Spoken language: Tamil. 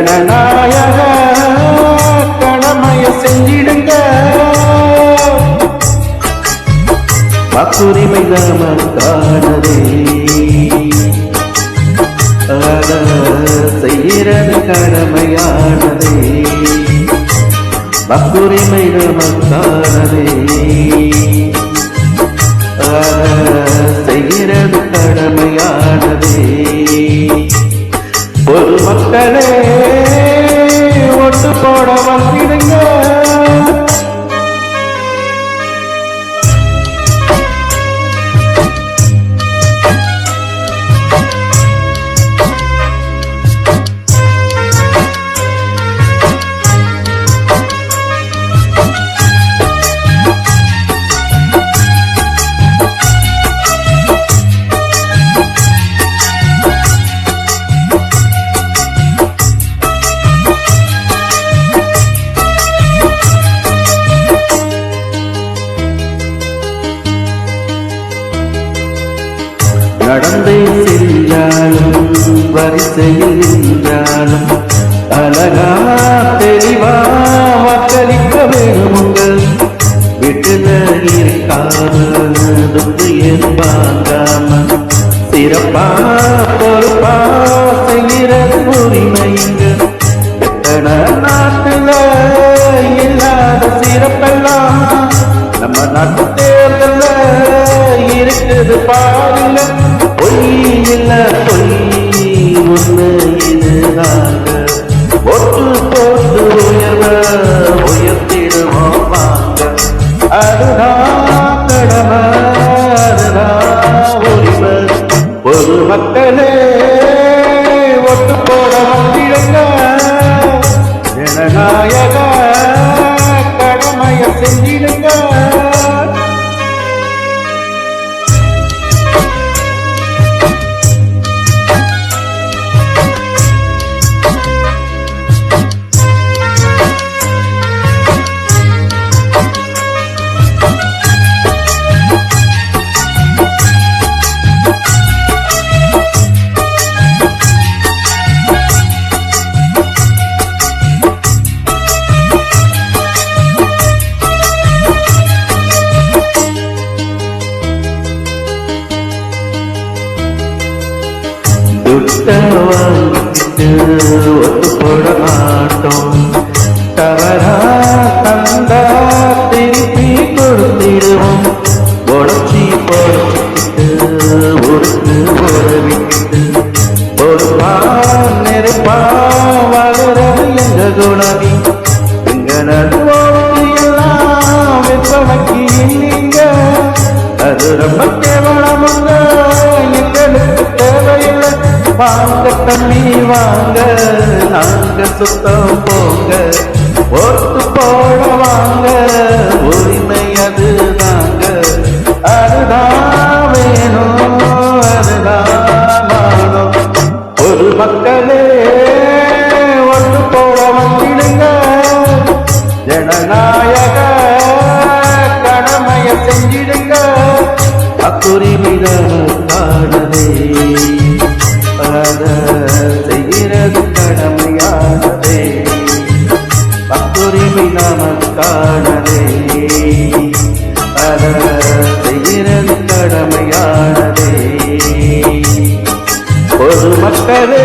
ஜனநாயக கடமைய செஞ்சிடுங்க. வாக்குரிமை நமக்கானதே, அத செய்கிறது கடமையானதே. வாக்குரிமை நமக்கானதே, செய்கிறது கடமையானதே. ஒரு மக்களே ஒட்டு போட வந்திடுங்க. நடந்தே சென்றாலும் வரிசையில் நின்றாலும் அழகா தெளிவா வாக்களிக்க வேணுங்கள். வீட்டுல இருக்காமல் ஏற்பாங்காம சிறப்பா பொறுப்பா செய்கிற உரிமைங்க. எத்தனை நாட்டுல இல்லாத சிறப்பெல்லாம் நம்ம நாட்டு தேர்தல்ல இருக்குது பாருங்க. பொய் இல்ல பொய் ஒண்ணு இதுதாங்க. ஒட்டு போட்டு உயர்வ உயர்த்திடுவோம் வாங்க. அதுதான் கடமை, அதுதான் உரிமை. ஒரு மக்களே ஒட்டு போட வந்திடுங்க. ஜனநாயக கடமைய செஞ்சிடுங்க. வாங்கிட்டு ஒத்து போட மாட்டோம். தவறா தந்தா திருப்பி கொடுத்திடுவோம். உடச்சி போட்டு ஒருக்கு உறவிட்டு பொறுப்பா நெருப்பா வளரது எங்க குணவி. எங்க நடுவோடு எல்லாம் விற்பனைக்கு நீங்க. அது ரொம்ப கேவலமுங்க, எங்களுக்கு தேவையில்லை. வாங்க தண்ணி வாங்க, நாங்க சுத்தம் போங்க. ஒட்டு போட வாங்க, உரிமை அது தாங்க. அதுதான் வேணும், அதுதான் மாணும். ஒரு மக்களே ஒட்டு போட வந்திடுங்க. ஜனநாயக கடமைய செஞ்சிடுங்க. வாக்குரிமை நமக்கானதே, செய்கிறது கடமையானதே. வாக்குரிமை நமக்கானதே, செய்கிறது கடமையானதே. ஒரு மக்களே